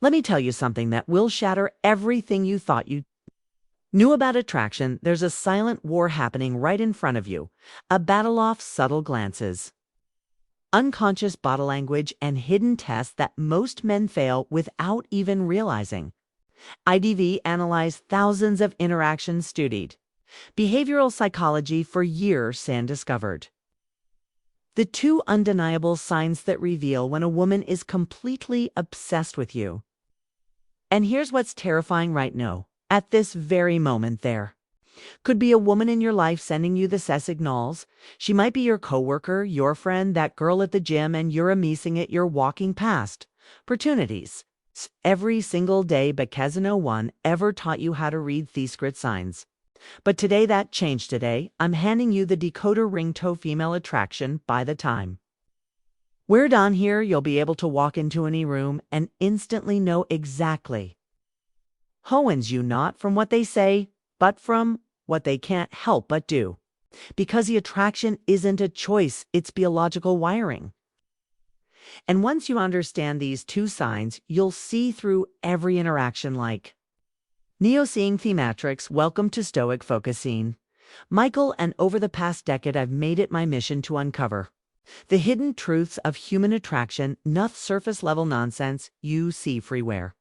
Let me tell you something that will shatter everything you thought you knew about attraction. There's a silent war happening right in front of you, a battle of subtle glances, unconscious body language, and hidden tests that most men fail without even realizing. IDV analyzed thousands of interactions studied. Behavioral psychology for years and discovered the two undeniable signs that reveal when a woman is completely obsessed with you. And here's what's terrifying right now, at this very moment there. Could be a woman in your life sending you the signals. She might be your coworker, your friend, that girl at the gym, and you're missing it. You're walking past opportunities every single day because no one ever taught you how to read these secret signs. But today that changed. Today, I'm handing you the decoder ring to female attraction. By the time we're done here, you'll be able to walk into any room and instantly know exactly who wins you, not from what they say, but from what they can't help but do. Because the attraction isn't a choice, it's biological wiring. And once you understand these two signs, you'll see through every interaction like Neo-seeing thematrix. Welcome to Stoic Focus. Michael, and over the past decade I've made it my mission to uncover the hidden truths of human attraction, not surface level nonsense you see freeware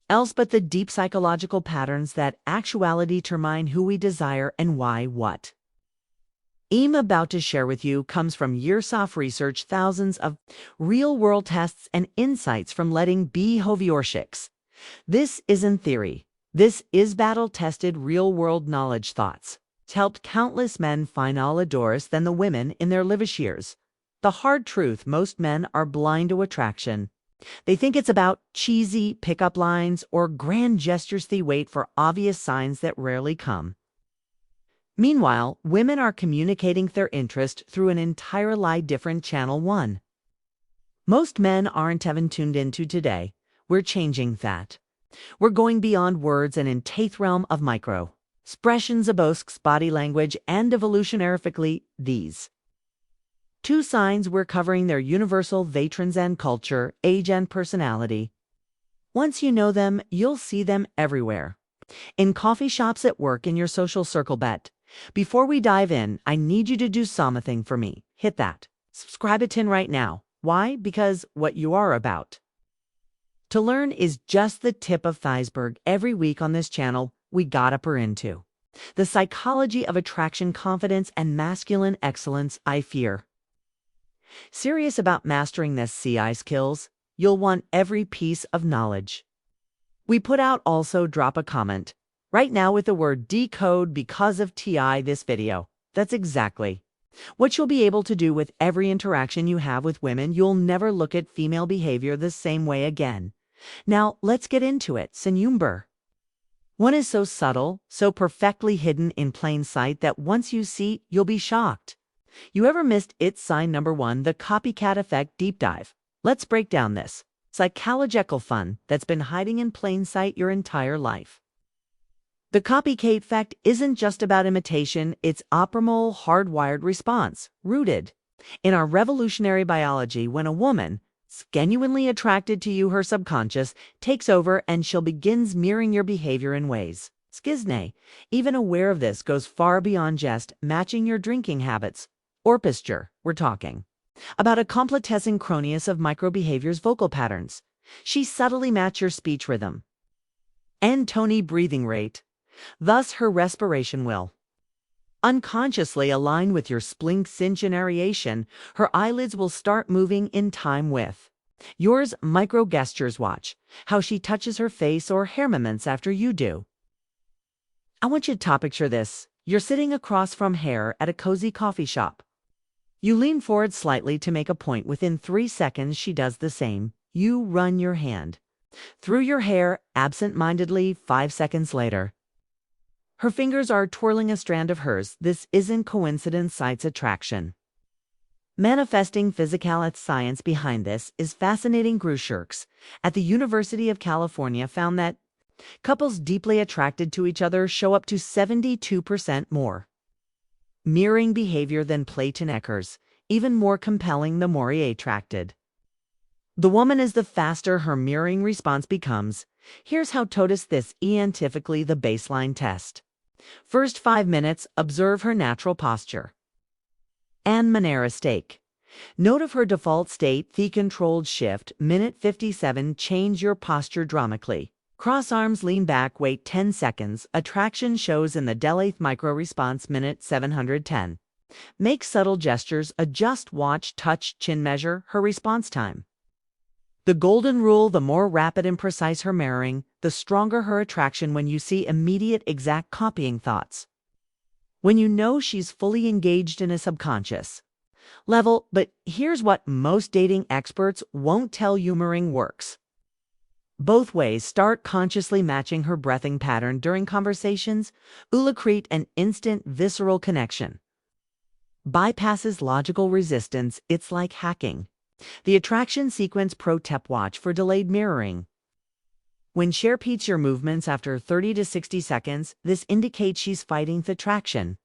else, but the deep psychological patterns that actuality determine who we desire and why. What I'm about to share with you comes from years of research, thousands of real-world tests, and insights from letting behavioristics. This isn't theory. This is battle-tested, real-world knowledge. Thoughts helped countless men find all adores than the women in their livish years. The hard truth: most men are blind to attraction. They think it's about cheesy pickup lines or grand gestures. They wait for obvious signs that rarely come. Meanwhile, women are communicating their interest through an entirely different channel. One most men aren't even tuned into today. We're changing that. We're going beyond words and into the realm of micro expressions, abosks, body language, and evolutionarily these two signs. We're covering their universal patrons and culture, age, and personality. Once you know them, you'll see them everywhere. In coffee shops, at work, in your social circle. But before we dive in, I need you to do something for me. Hit that subscribe button right now. Why? Because what you are about to learn is just the tip of the iceberg. Every week on this channel, we got up into the psychology of attraction, confidence, and masculine excellence. I fear serious about mastering this CI skills. You'll want every piece of knowledge we put out. Also, drop a comment right now with the word decode because of this video. That's exactly what you'll be able to do with every interaction you have with women. You'll never look at female behavior the same way again. Now, let's get into it. Number one is so subtle, so perfectly hidden in plain sight that once you see, you'll be shocked. You ever missed it? Sign number one, the copycat effect. Deep dive. Let's break down this psychological fun that's been hiding in plain sight your entire life. The copycat effect isn't just about imitation, it's a primal, hardwired response, rooted in our revolutionary biology. When a woman is genuinely attracted to you, her subconscious takes over and she begins mirroring your behavior in ways Skizne, even aware of this, goes far beyond just matching your drinking habits or posture. We're talking about a complex synchronous of micro-behaviors, vocal patterns. She subtly matches your speech rhythm and tone, breathing rate. Thus, her respiration will unconsciously align with your splink's generation. Her eyelids will start moving in time with yours. Micro gestures. Watch how she touches her face or hair movements after you do. I want you to picture this. You're sitting across from her at a cozy coffee shop. You lean forward slightly to make a point. Within 3 seconds, she does the same. You run your hand through your hair absent-mindedly. 5 seconds later, her fingers are twirling a strand of hers. This isn't coincidence, it's attraction manifesting. Physical science behind this is fascinating. Researchers at the University of California found that couples deeply attracted to each other show up to 72% more mirroring behavior than platonicers, even more compelling the more attracted The woman is the faster her mirroring response becomes. Here's how to notice this scientifically: the baseline test. First 5 minutes, observe her natural posture and Monera stake. Note of her default state, the controlled shift. Minute 57, change your posture dramatically. Cross arms, lean back, wait 10 seconds. Attraction shows in the delayed micro response. Minute 710. Make subtle gestures, adjust, watch, touch, chin, measure her response time. The golden rule: the more rapid and precise her mirroring, the stronger her attraction. When you see immediate, exact copying thoughts. When you know she's fully engaged in a subconscious level. But here's what most dating experts won't tell you: mirroring works both ways. Start consciously matching her breathing pattern during conversations. Ula create an instant visceral connection. Bypasses logical resistance. It's like hacking the attraction sequence. Pro tip: watch for delayed mirroring. When she repeats your movements after 30 to 60 seconds, this indicates she's fighting the attraction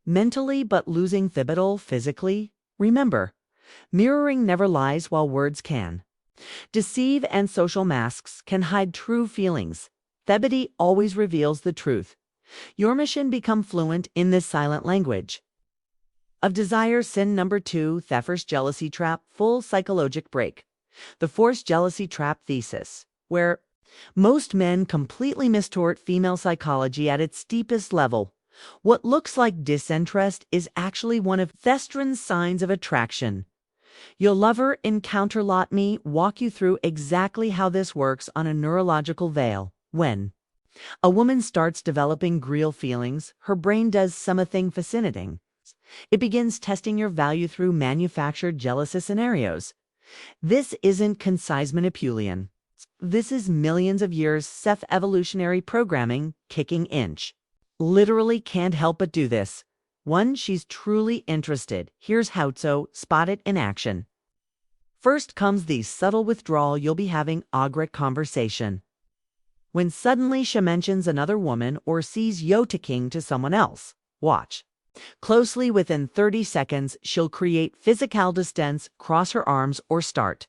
mentally but losing the battle physically. Remember, mirroring never lies while words can deceive, and social masks can hide true feelings. Thebody always reveals the truth. Your mission: become fluent in this silent language of desire. Sin number 2, the first jealousy trap. Full psychologic break. The forced jealousy trap thesis, where most men completely mistort female psychology at its deepest level. What looks like disinterest is actually one of Thestron's signs of attraction. You'll love her encounter. Let me walk you through exactly how this works on a neurological veil. When a woman starts developing real feelings, her brain does something fascinating. It begins testing your value through manufactured jealousy scenarios. This isn't concise manipulation. This is millions of years of evolutionary programming kicking in. Literally can't help but do this. 1. She's truly interested. Here's how to spot it in action. First comes the subtle withdrawal. You'll be having a great conversation when suddenly she mentions another woman or sees you talking to someone else. Watch closely. Within 30 seconds, she'll create physical distance, cross her arms, or start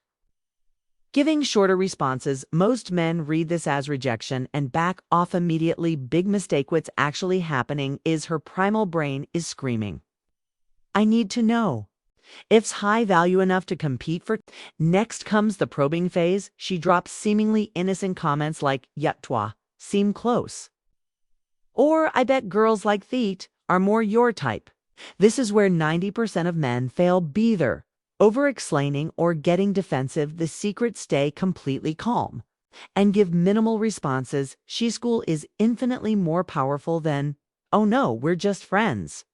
giving shorter responses. Most men read this as rejection and back off immediately. Big mistake. What's actually happening is her primal brain is screaming, I need to know if's high value enough to compete for. Next comes the probing phase. She drops seemingly innocent comments like, yet toi seem close, or I bet girls like that are more your type. This is where 90% of men fail. Be either over-explaining or getting defensive. The secret: stay completely calm and give minimal responses. She school is infinitely more powerful than, oh no, we're just friends.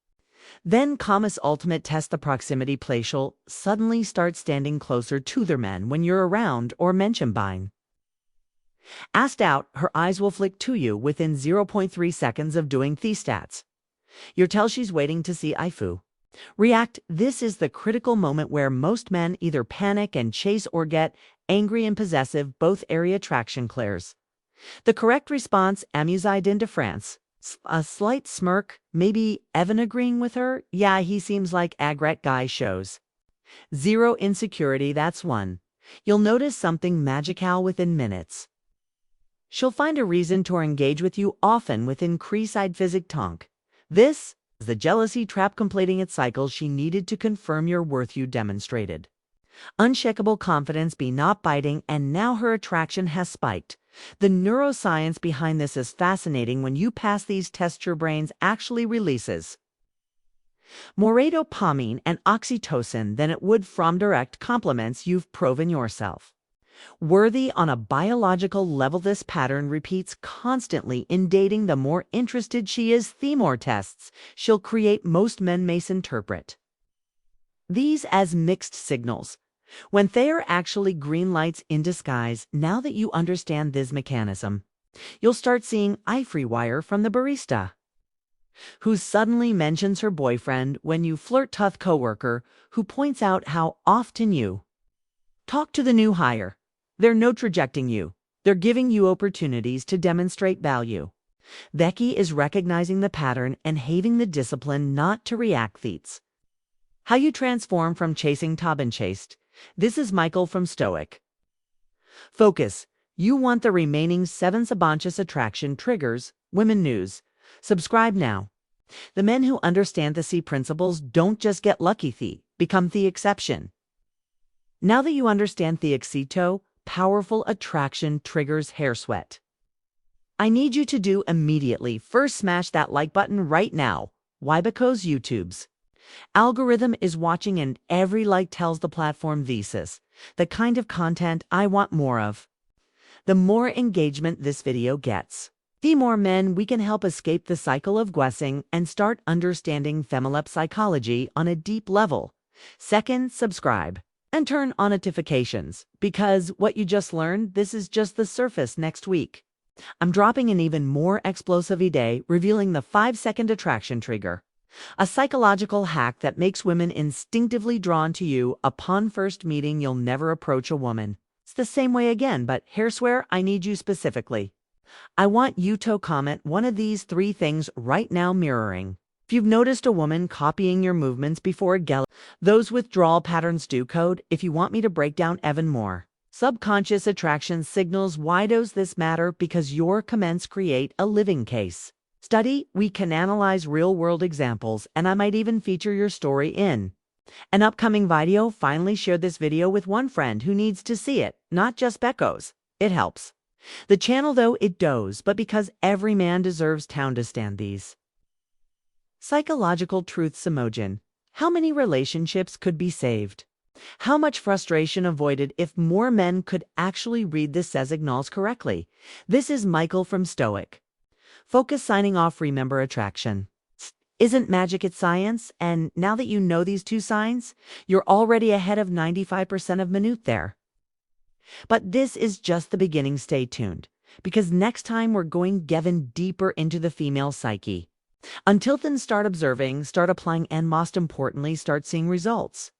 Then comes ultimate test: the proximity. Placial suddenly start standing closer to their men when you're around or mention buying. Asked out, her eyes will flick to you within 0.3 seconds of doing the stats. You'll tell she's waiting to see Ifu react. This is the critical moment where most men either panic and chase or get angry and possessive. Both area attraction clears. The correct response: amused into France. A slight smirk, maybe Evan agreeing with her. Yeah, he seems like a great guy. Shows 0 insecurity. That's 1. You'll notice something magical within minutes. She'll find a reason to engage with you, often with increased physic tonk. This the jealousy trap completing its cycle. She needed to confirm your worth. You demonstrated unshakable confidence, be not biting, and now her attraction has spiked. The neuroscience behind this is fascinating. When you pass these tests, your brains actually releases more dopamine and oxytocin than it would from direct compliments. You've proven yourself worthy on a biological level. This pattern repeats constantly in dating. The more interested she is, the more tests she'll create. Most men misinterpret these as mixed signals, when they are actually green lights in disguise. Now that you understand this mechanism, you'll start seeing free wire from the barista who suddenly mentions her boyfriend when you flirt. Tough coworker who points out how often you talk to the new hire. They're no trajecting you. They're giving you opportunities to demonstrate value. The key is recognizing the pattern and having the discipline not to react. That's how you transform from chasing to being chased. This is Michael from Stoic Focus. You want the remaining 7 subconscious attraction triggers, women news. Subscribe now. The men who understand the C principles don't just get lucky, become the exception. Now that you understand the Excito, powerful attraction triggers hair sweat. I need you to do immediately. First, smash that like button right now. Why? Because YouTube's algorithm is watching, and every like tells the platform this is the kind of content I want more of. The more engagement this video gets, the more men we can help escape the cycle of guessing and start understanding female psychology on a deep level. Second, subscribe and turn on notifications, because what you just learned, this is just the surface. Next week, I'm dropping an even more explosive day, revealing the 5-second attraction trigger, a psychological hack that makes women instinctively drawn to you upon first meeting. You'll never approach a woman it's the same way again, but hair swear, I need you specifically. I want you to comment one of these 3 things right now. Mirroring. If you've noticed a woman copying your movements before a gala, those withdrawal patterns do code. If you want me to break down even more subconscious attraction signals, why does this matter? Because your comments create a living case study. We can analyze real-world examples, and I might even feature your story in an upcoming video. Finally, share this video with one friend who needs to see it, not just Beckos. It helps the channel, though it does, but because every man deserves to understand these psychological truths. Emotion. How many relationships could be saved? How much frustration avoided if more men could actually read the signals correctly? This is Michael from Stoic Focus signing off. Remember, attraction isn't magic, it's science. And now that you know these 2 signs, you're already ahead of 95% of minute there. But this is just the beginning. Stay tuned, because next time we're going even deeper into the female psyche. Until then, start observing, start applying, and most importantly, start seeing results.